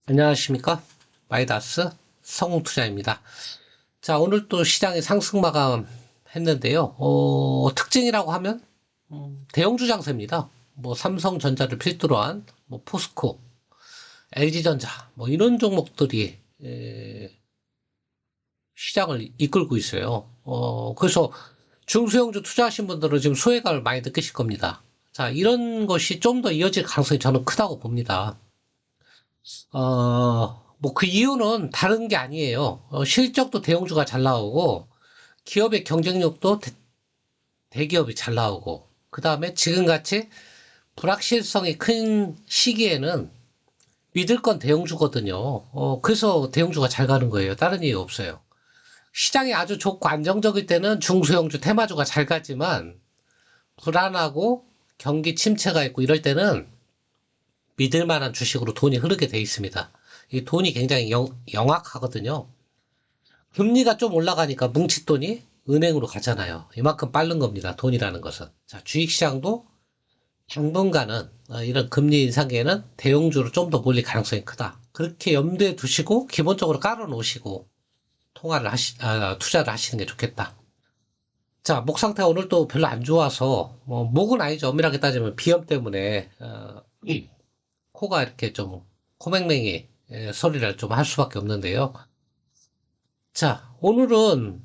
안녕하십니까? 마이다스 성공투자입니다. 자, 오늘 또 시장이 상승 마감했는데요. 특징이라고 하면 대형주 장세입니다. 뭐 삼성전자를 필두로 한 뭐 포스코, LG전자 뭐 이런 종목들이 시장을 이끌고 있어요. 그래서 중소형주 투자하신 분들은 지금 소외감을 많이 느끼실 겁니다. 자, 이런 것이 좀 더 이어질 가능성이 저는 크다고 봅니다. 뭐 그 이유는 다른 게 아니에요. 실적도 대형주가 잘 나오고, 기업의 경쟁력도 대기업이 잘 나오고, 그 다음에 지금같이 불확실성이 큰 시기에는 믿을 건 대형주거든요. 그래서 대형주가 잘 가는 거예요. 다른 이유 없어요. 시장이 아주 좋고 안정적일 때는 중소형주, 테마주가 잘 가지만, 불안하고 경기 침체가 있고 이럴 때는 믿을 만한 주식으로 돈이 흐르게 돼 있습니다. 이 돈이 굉장히 영악하거든요. 금리가 좀 올라가니까 뭉칫돈이 은행으로 가잖아요. 이만큼 빠른 겁니다. 돈이라는 것은. 자, 주식시장도 당분간은 이런 금리 인상기에는 대형주로 좀 더 몰릴 가능성이 크다. 그렇게 염두에 두시고 기본적으로 깔아 놓으시고 투자를 하시는 게 좋겠다. 자, 목 상태가 오늘 또 별로 안 좋아서 목은 아니죠. 엄밀하게 따지면 비염 때문에 코가 이렇게 좀 코맹맹이 소리를 좀 할 수밖에 없는데요. 자, 오늘은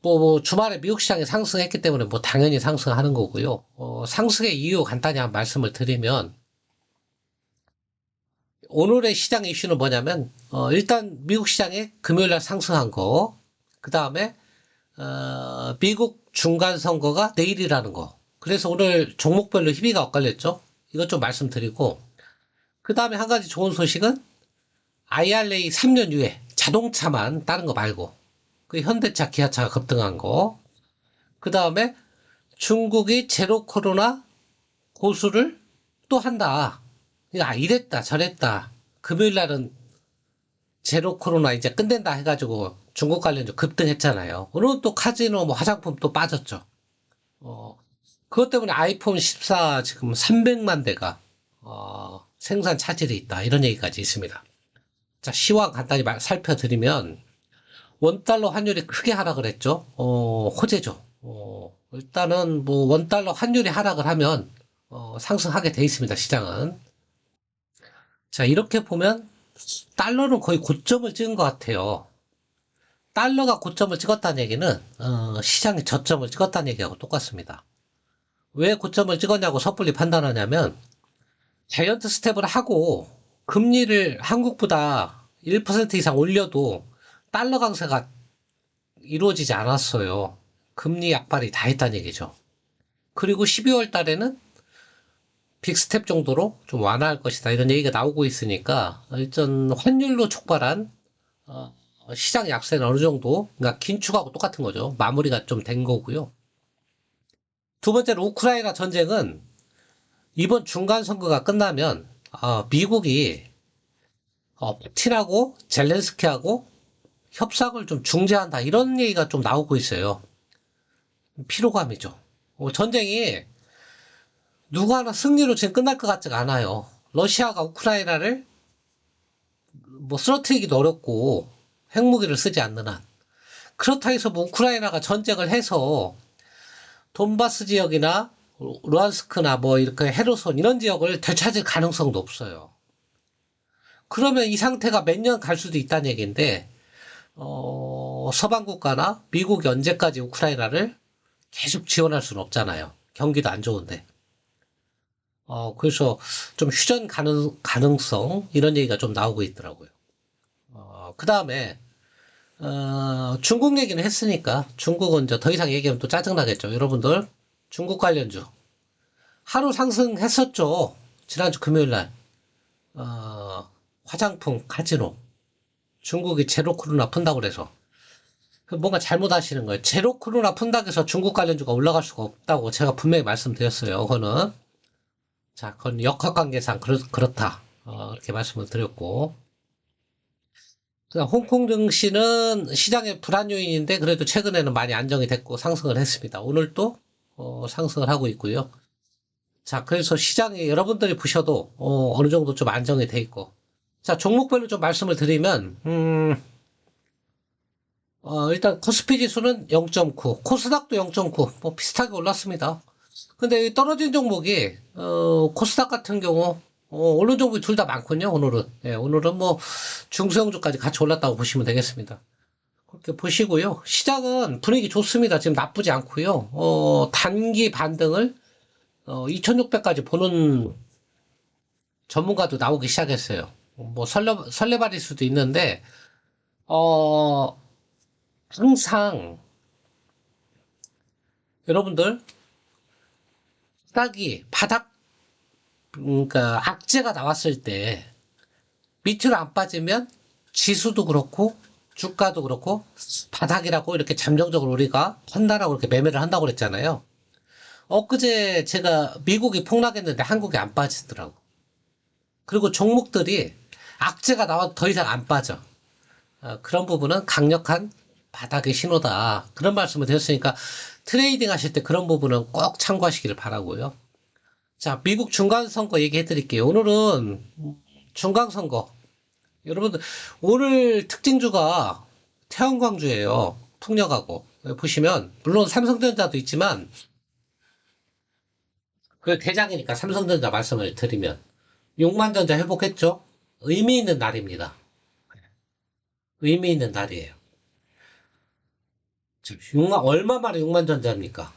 뭐 주말에 미국 시장이 상승했기 때문에 뭐 당연히 상승하는 거고요. 상승의 이유 간단히 한 말씀을 드리면 오늘의 시장 이슈는 뭐냐면 일단 미국 시장이 금요일 날 상승한 거, 그 다음에 미국 중간 선거가 내일이라는 거. 그래서 오늘 종목별로 희비가 엇갈렸죠. 이것 좀 말씀드리고 그 다음에 한 가지 좋은 소식은 IRA 3년 유예, 자동차만, 다른 거 말고. 그 현대차, 기아차가 급등한 거. 그 다음에 중국이 제로 코로나 고수를 또 한다. 이랬다, 저랬다. 금요일 날은 제로 코로나 이제 끝낸다 해가지고 중국 관련주 급등했잖아요. 오늘은 또 카지노, 뭐 화장품 또 빠졌죠. 어, 그것 때문에 아이폰 14 지금 300만 대가, 생산 차질이 있다. 이런 얘기까지 있습니다. 자, 시황 간단히 살펴드리면, 원달러 환율이 크게 하락을 했죠. 호재죠. 일단은 뭐 원달러 환율이 하락을 하면, 상승하게 돼 있습니다, 시장은. 자, 이렇게 보면, 달러는 거의 고점을 찍은 것 같아요. 달러가 고점을 찍었다는 얘기는, 시장이 저점을 찍었다는 얘기하고 똑같습니다. 왜 고점을 찍었냐고 섣불리 판단하냐면, 자이언트 스텝을 하고, 금리를 한국보다 1% 이상 올려도 달러 강세가 이루어지지 않았어요. 금리 약발이 다 했다는 얘기죠. 그리고 12월 달에는 빅스텝 정도로 좀 완화할 것이다. 이런 얘기가 나오고 있으니까 일단 환율로 촉발한 시장 약세는 어느 정도, 그러니까 긴축하고 똑같은 거죠. 마무리가 좀 된 거고요. 두 번째로 우크라이나 전쟁은 이번 중간 선거가 끝나면 미국이 푸틴하고 젤렌스키하고 협상을 좀 중재한다. 이런 얘기가 좀 나오고 있어요. 피로감이죠. 전쟁이 누구 하나 승리로 지금 끝날 것 같지가 않아요. 러시아가 우크라이나를 뭐 쓰러뜨리기도 어렵고 핵무기를 쓰지 않는 한. 그렇다 해서 뭐 우크라이나가 전쟁을 해서 돈바스 지역이나 루안스크나 뭐 이렇게 헤르손 이런 지역을 되찾을 가능성도 없어요. 그러면 이 상태가 몇 년 갈 수도 있다는 얘기인데 서방 국가나 미국이 언제까지 우크라이나를 계속 지원할 수는 없잖아요. 경기도 안 좋은데. 그래서 좀 휴전 가능성, 이런 얘기가 좀 나오고 있더라고요. 그 다음에, 중국 얘기는 했으니까, 중국은 이제 더 이상 얘기하면 또 짜증나겠죠. 여러분들, 중국 관련주. 하루 상승했었죠. 지난주 금요일 날. 화장품, 카지노. 중국이 제로 코로나 푼다고 그래서. 뭔가 잘못하시는 거예요. 제로 코로나 푼다고 해서 중국 관련주가 올라갈 수가 없다고 제가 분명히 말씀드렸어요. 그거는. 자, 그건 역학관계상 그렇다. 이렇게 말씀을 드렸고. 홍콩 증시는 시장의 불안 요인인데 그래도 최근에는 많이 안정이 됐고 상승을 했습니다. 오늘도 상승을 하고 있고요. 자, 그래서 시장이 여러분들이 보셔도 어느 정도 좀 안정이 돼 있고. 자, 종목별로 좀 말씀을 드리면, 일단 코스피 지수는 0.9, 코스닥도 0.9, 뭐 비슷하게 올랐습니다. 근데 이 떨어진 종목이, 코스닥 같은 경우, 오른 종목이 둘 다 많군요, 오늘은. 예, 오늘은 뭐, 중소형주까지 같이 올랐다고 보시면 되겠습니다. 그렇게 보시고요. 시장은 분위기 좋습니다. 지금 나쁘지 않고요. 단기 반등을 2600까지 보는 전문가도 나오기 시작했어요. 뭐 설레발일 수도 있는데 어 항상 여러분들 바닥 그러니까 악재가 나왔을 때 밑으로 안 빠지면 지수도 그렇고 주가도 그렇고 바닥이라고 이렇게 잠정적으로 우리가 판단하고 이렇게 매매를 한다고 그랬잖아요. 엊그제 제가 미국이 폭락했는데 한국이 안 빠지더라고. 그리고 종목들이 악재가 나와도 더 이상 안 빠져. 그런 부분은 강력한 바닥의 신호다. 그런 말씀을 드렸으니까 트레이딩 하실 때 그런 부분은 꼭 참고하시기를 바라고요. 자, 미국 중간선거 얘기해 드릴게요. 오늘은 중간선거. 여러분들, 오늘 특징주가 태양광주예요. 풍력하고. 보시면, 물론 삼성전자도 있지만, 그 대장이니까 삼성전자 말씀을 드리면, 6만전자 회복했죠? 의미 있는 날입니다. 의미 있는 날이에요. 6만, 얼마 만에 6만 전자입니까?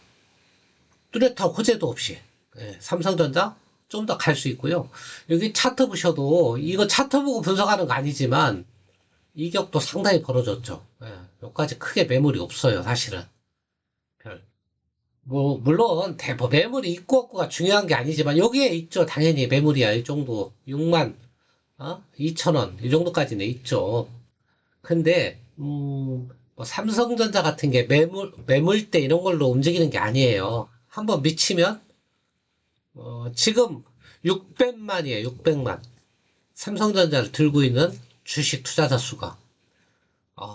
뚜렷한 호재도 없이. 예, 삼성전자 좀 더 갈 수 있고요. 여기 차트 보셔도, 이거 차트 보고 분석하는 거 아니지만, 이격도 상당히 벌어졌죠. 예, 여기까지 크게 매물이 없어요, 사실은. 별. 뭐, 물론, 매물이 있고 없고가 중요한 게 아니지만, 여기에 있죠. 당연히 매물이야. 이 정도. 6만, 2천 원. 이 정도까지는 있죠. 근데, 뭐 삼성전자 같은 게 매물대 이런 걸로 움직이는 게 아니에요. 한번 미치면, 지금 600만이에요, 600만. 삼성전자를 들고 있는 주식 투자자 수가.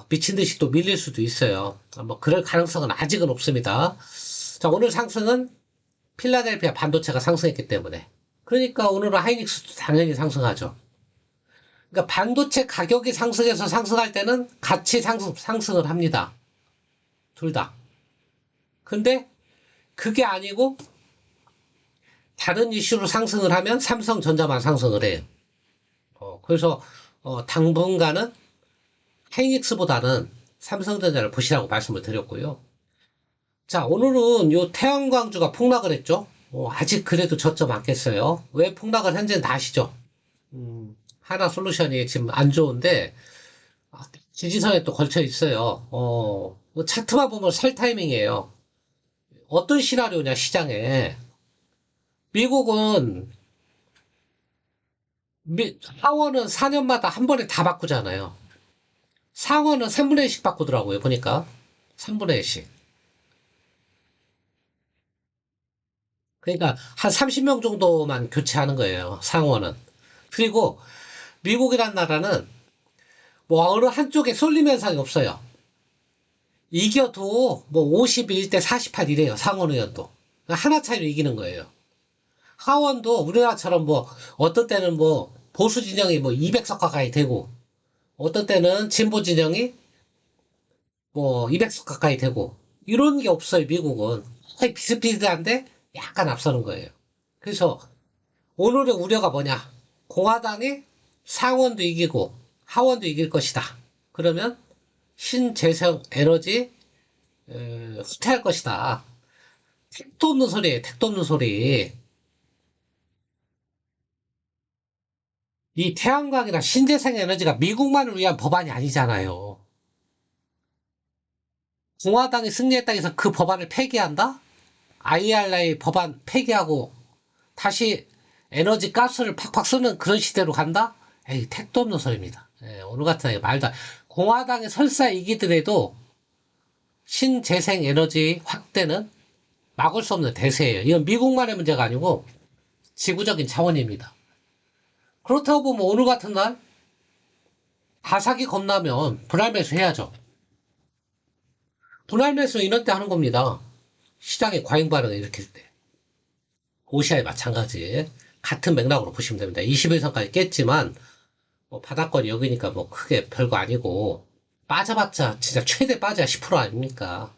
미친 듯이 또 밀릴 수도 있어요. 뭐, 그럴 가능성은 아직은 없습니다. 자, 오늘 상승은 필라델피아 반도체가 상승했기 때문에. 그러니까 오늘은 하이닉스도 당연히 상승하죠. 그러니까 반도체 가격이 상승해서 상승할 때는 같이 상승을 합니다. 둘 다. 근데 그게 아니고 다른 이슈로 상승을 하면 삼성전자만 상승을 해요. 그래서 당분간은 하이닉스보다는 삼성전자를 보시라고 말씀을 드렸고요. 자, 오늘은 요 태양광주가 폭락을 했죠. 아직 그래도 저점 안겠어요. 왜 폭락을 현재는 다 아시죠? 하나 솔루션이 지금 안 좋은데 지지선에 또 걸쳐 있어요. 뭐 차트만 보면 살 타이밍이에요. 어떤 시나리오냐 시장에 미국은 하원은 4년마다 한 번에 다 바꾸잖아요. 상원은 3분의 1씩 바꾸더라고요. 보니까 3분의 1씩. 그러니까 한 30명 정도만 교체하는 거예요. 상원은. 그리고 미국이란 나라는 뭐 어느 한쪽에 쏠림 현상이 없어요. 이겨도 뭐 51대 48 이래요. 상원 의원도. 하나 차이로 이기는 거예요. 하원도 우리나라처럼 뭐 어떤 때는 뭐 보수 진영이 뭐 200석 가까이 되고 어떤 때는 진보 진영이 뭐 200석 가까이 되고 이런 게 없어요. 미국은 거의 비슷비슷한데 약간 앞서는 거예요. 그래서 오늘의 우려가 뭐냐? 공화당이 상원도 이기고 하원도 이길 것이다. 그러면 신재생 에너지 후퇴할 것이다. 택도 없는 소리예요. 택도 없는 소리. 이 태양광이나 신재생 에너지가 미국만을 위한 법안이 아니잖아요. 공화당이 승리했다고 해서 그 법안을 폐기한다? IRA 법안 폐기하고 다시 에너지 가스를 팍팍 쓰는 그런 시대로 간다? 에이, 택도 없는 소리입니다. 오늘 같은 날 말도 공화당이 설사 이기더라도 신재생 에너지 확대는 막을 수 없는 대세예요. 이건 미국만의 문제가 아니고 지구적인 차원입니다. 그렇다고 보면 오늘 같은 날 가사기 겁나면 분할 매수 해야죠. 분할 매수 이런 때 하는 겁니다. 시장의 과잉 반응을 일으킬 때. 오시아에 마찬가지. 같은 맥락으로 보시면 됩니다. 21선까지 깼지만 뭐 바닥권 여기니까 뭐 크게 별거 아니고, 빠져봤자 진짜 최대 빠져야 10% 아닙니까?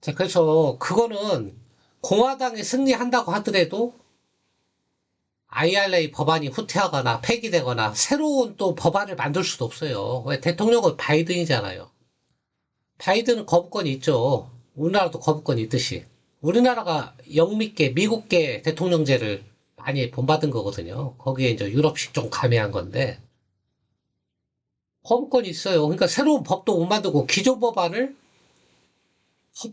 자, 그래서 그거는 공화당이 승리한다고 하더라도 IRA 법안이 후퇴하거나 폐기되거나 새로운 또 법안을 만들 수도 없어요. 왜? 대통령은 바이든이잖아요. 바이든은 거부권이 있죠. 우리나라도 거부권이 있듯이. 우리나라가 영미계, 미국계 대통령제를 많이 본받은 거거든요. 거기에 이제 유럽식 좀 가미한 건데, 거부권이 있어요. 그러니까 새로운 법도 못 만들고 기존 법안을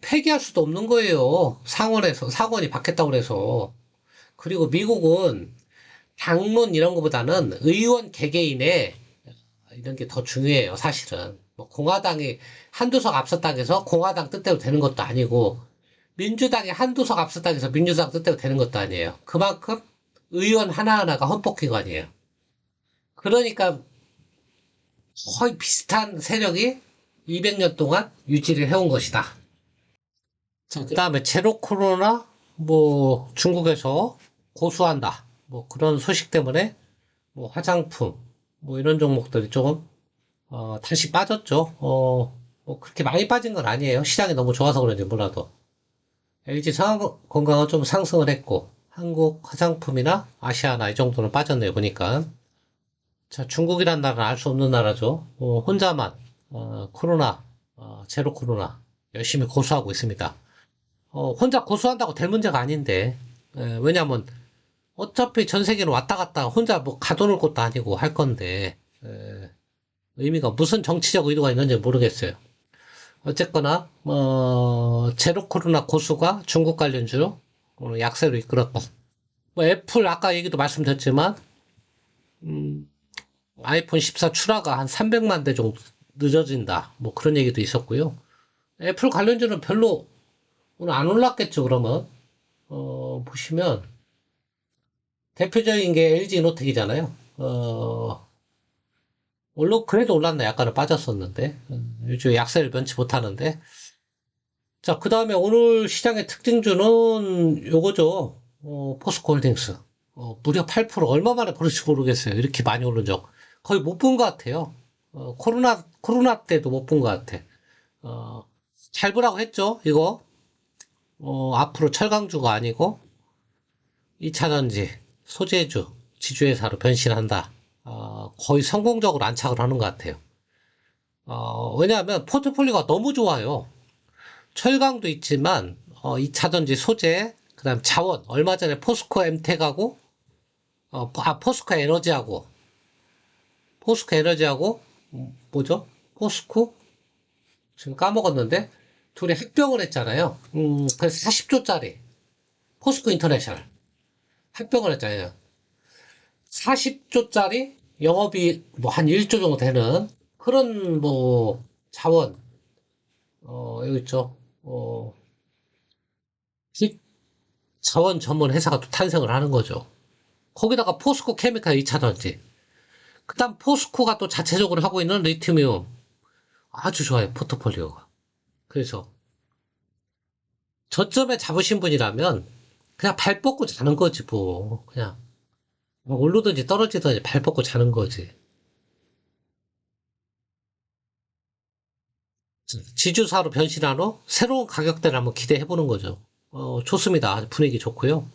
폐기할 수도 없는 거예요. 상원이 받겠다고 그래서. 그리고 미국은 당론 이런 거보다는 의원 개개인의 이런 게 더 중요해요, 사실은. 뭐 공화당이 한두 석 앞섰다고 해서 공화당 뜻대로 되는 것도 아니고, 민주당이 한두 석 앞섰다고 해서 민주당 뜻대로 되는 것도 아니에요. 그만큼 의원 하나하나가 헌법기관이에요. 그러니까 거의 비슷한 세력이 200년 동안 유지를 해온 것이다. 자, 그 다음에 제로 코로나, 뭐, 중국에서 고수한다. 뭐, 그런 소식 때문에, 뭐, 화장품, 뭐, 이런 종목들이 조금, 다시 빠졌죠. 뭐, 그렇게 많이 빠진 건 아니에요. 시장이 너무 좋아서 그런지 몰라도. LG 건강은 좀 상승을 했고, 한국 화장품이나 아시아나 이 정도는 빠졌네요, 보니까. 자, 중국이란 나라는 알 수 없는 나라죠. 혼자만, 코로나, 제로 코로나, 열심히 고수하고 있습니다. 혼자 고수한다고 될 문제가 아닌데, 왜냐면, 어차피 전 세계는 왔다 갔다 혼자 뭐 가둬놓을 것도 아니고 할 건데, 의미가 무슨 정치적 의도가 있는지 모르겠어요. 어쨌거나, 제로 코로나 고수가 중국 관련주로 오늘 약세로 이끌었다. 뭐 애플 아까 얘기도 말씀드렸지만, 음, 아이폰 14 출하가 한 300만 대 정도 늦어진다. 뭐 그런 얘기도 있었고요. 애플 관련주는 별로 오늘 안 올랐겠죠, 그러면. 보시면, 대표적인 게 LG 이노텍이잖아요. 물론 그래도 올랐네. 약간은 빠졌었는데. 요즘 약세를 면치 못하는데. 자, 그 다음에 오늘 시장의 특징주는 요거죠. 포스코홀딩스. 무려 8%. 얼마 만에 그럴지 모르겠어요. 이렇게 많이 오른 적. 거의 못 본 것 같아요. 코로나 때도 못 본 것 같아. 어, 잘 보라고 했죠, 이거. 앞으로 철강주가 아니고, 2차전지, 소재주, 지주회사로 변신한다. 거의 성공적으로 안착을 하는 것 같아요. 왜냐하면 포트폴리오가 너무 좋아요. 철강도 있지만, 2차전지 소재, 그 다음 자원, 얼마 전에 포스코 엠텍하고, 포스코 에너지하고, 뭐죠? 포스코? 지금 까먹었는데, 둘이 합병을 했잖아요. 그래서 40조짜리, 포스코 인터내셔널. 합병을 했잖아요. 40조짜리 영업이 뭐 한 1조 정도 되는 그런 뭐 자원, 여기 있죠. 힙 자원 전문 회사가 또 탄생을 하는 거죠. 거기다가 포스코 케미칼 2차전지. 그 다음 포스코가 또 자체적으로 하고 있는 리튬이온. 아주 좋아요, 포트폴리오가. 그래서 저점에 잡으신 분이라면 그냥 발 뻗고 자는 거지, 뭐. 그냥 뭐 오르든지 떨어지든지 발 뻗고 자는 거지. 지주사로 변신한 후 새로운 가격대를 한번 기대해 보는 거죠. 좋습니다. 분위기 좋고요.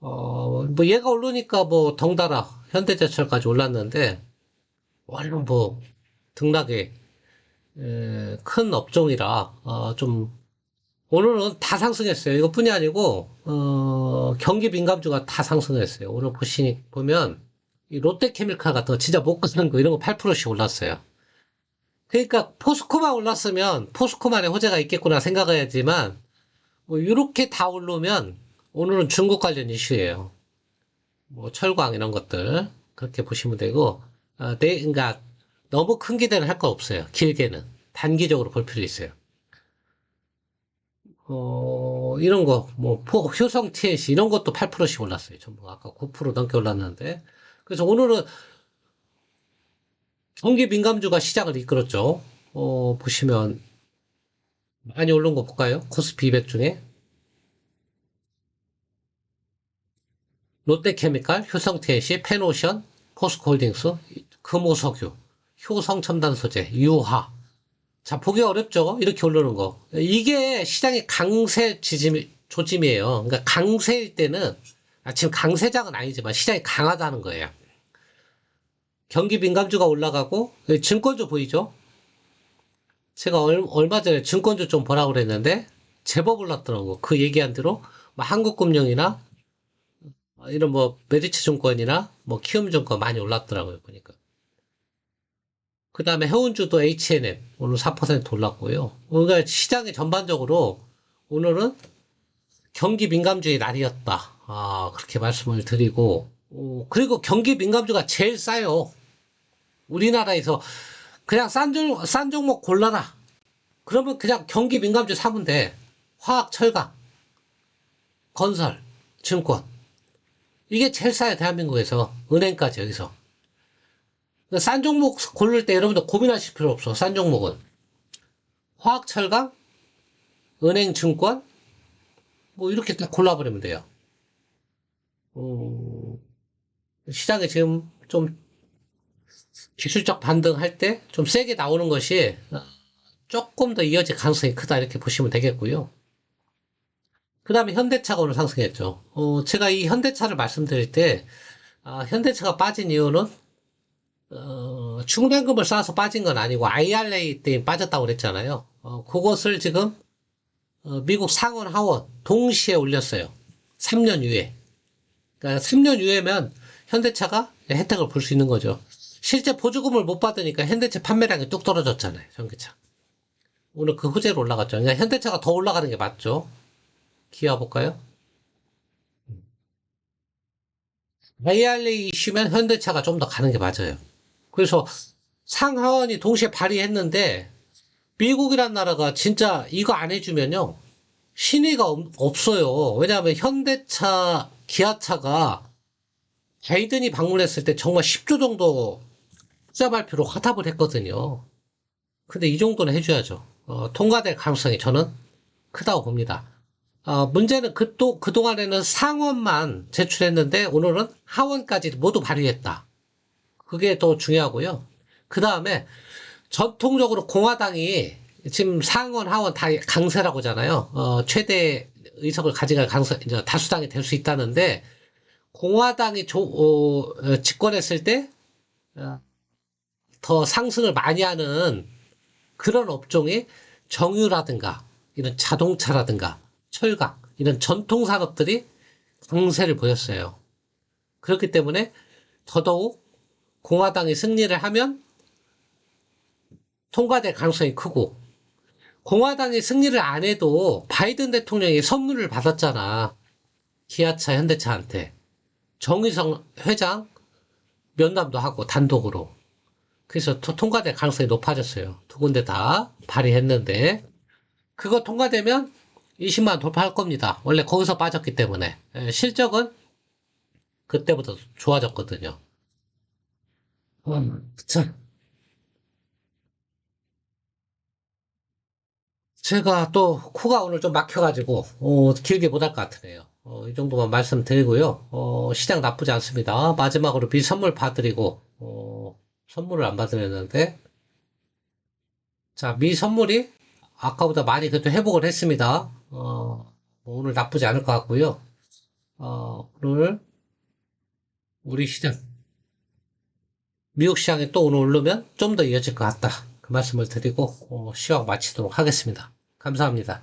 뭐 얘가 오르니까 뭐 덩달아 현대제철까지 올랐는데 원래 뭐 등락의 큰 업종이라 좀 오늘은 다 상승했어요. 이것뿐이 아니고 경기 민감주가 다 상승했어요. 오늘 보면 이 롯데케미칼 같은 거 진짜 못 가는 거 이런 거 8%씩 올랐어요. 그러니까 포스코만 올랐으면 포스코만의 호재가 있겠구나 생각해야지만 뭐 이렇게 다 오르면 오늘은 중국 관련 이슈예요. 뭐 철광 이런 것들 그렇게 보시면 되고 그러니까 너무 큰 기대는 할 거 없어요. 길게는 단기적으로 볼 필요 있어요. 이런 거, 뭐, 효성 TNC, 이런 것도 8%씩 올랐어요. 전부 아까 9% 넘게 올랐는데. 그래서 오늘은 경기 민감주가 시장을 이끌었죠. 보시면, 많이 오른 거 볼까요? 코스피 200 중에. 롯데케미칼, 효성 TNC, 페노션, 포스코홀딩스, 금호석유, 효성첨단소재, 유화. 자, 보기 어렵죠? 이렇게 오르는 거. 이게 시장의 강세 조짐이에요. 그러니까 강세일 때는, 지금 강세장은 아니지만 시장이 강하다는 거예요. 경기 민감주가 올라가고, 증권주 보이죠? 제가 얼마 전에 증권주 좀 보라고 그랬는데, 제법 올랐더라고. 그 얘기한 대로, 뭐 한국금융이나, 이런 뭐, 메리츠 증권이나, 뭐, 키움증권 많이 올랐더라고요, 보니까. 그 다음에 해운주도 H&M 오늘 4% 올랐고요. 그러니까 시장이 전반적으로 오늘은 경기 민감주의 날이었다. 그렇게 말씀을 드리고, 그리고 경기 민감주가 제일 싸요. 우리나라에서 그냥 싼 종목 골라라. 그러면 그냥 경기 민감주 사면 돼. 화학, 철강, 건설, 증권. 이게 제일 싸요, 대한민국에서. 은행까지 여기서. 싼 종목 고를 때 여러분들 고민하실 필요 없어. 싼 종목은. 화학, 철강, 은행, 증권, 뭐 이렇게 딱 골라버리면 돼요. 시장에 지금 좀 기술적 반등할 때 좀 세게 나오는 것이 조금 더 이어질 가능성이 크다 이렇게 보시면 되겠고요. 그 다음에 현대차가 오늘 상승했죠. 제가 이 현대차를 말씀드릴 때 현대차가 빠진 이유는 충당금을 쌓아서 빠진 건 아니고 IRA 때문에 빠졌다고 그랬잖아요. 그것을 지금 미국 상원 하원 동시에 올렸어요. 3년 이후에. 그러니까 3년 이후에면 현대차가 혜택을 볼 수 있는 거죠. 실제 보조금을 못 받으니까 현대차 판매량이 뚝 떨어졌잖아요. 전기차. 오늘 그 후제로 올라갔죠. 그러니까 현대차가 더 올라가는 게 맞죠. 기아 볼까요? IRA 이슈면 현대차가 좀 더 가는 게 맞아요. 그래서 상하원이 동시에 발의했는데 미국이란 나라가 진짜 이거 안 해주면요. 신의가 없어요. 왜냐하면 현대차, 기아차가 바이든이 방문했을 때 정말 10조 정도 투자 발표로 화답을 했거든요. 근데 이 정도는 해줘야죠. 통과될 가능성이 저는 크다고 봅니다. 문제는 그동안에는 상원만 제출했는데 오늘은 하원까지 모두 발의했다. 그게 더 중요하고요. 그 다음에 전통적으로 공화당이 지금 상원, 하원 다 강세라고 하잖아요. 최대 의석을 가져갈 가능성, 이제 다수당이 될 수 있다는데, 공화당이 집권했을 때, 더 상승을 많이 하는 그런 업종이 정유라든가, 이런 자동차라든가, 철강, 이런 전통 산업들이 강세를 보였어요. 그렇기 때문에 더더욱 공화당이 승리를 하면 통과될 가능성이 크고, 공화당이 승리를 안 해도 바이든 대통령이 선물을 받았잖아. 기아차, 현대차한테. 정의성 회장 면담도 하고 단독으로. 그래서 통과될 가능성이 높아졌어요. 두 군데 다 발의했는데 그거 통과되면 20만 원 돌파할 겁니다. 원래 거기서 빠졌기 때문에. 실적은 그때부터 좋아졌거든요. 자, 제가 또 코가 오늘 좀 막혀가지고 길게 못 할 것 같으네요. 이 정도만 말씀드리고요. 시장 나쁘지 않습니다. 마지막으로 미 선물 봐드리고 선물을 안 받으렸는데 자, 미 선물이 아까보다 많이 그래도 회복을 했습니다. 오늘 나쁘지 않을 것 같고요. 오늘 우리 시장 미국 시장이 또 오늘 오르면 좀 더 이어질 것 같다. 그 말씀을 드리고 시황 마치도록 하겠습니다. 감사합니다.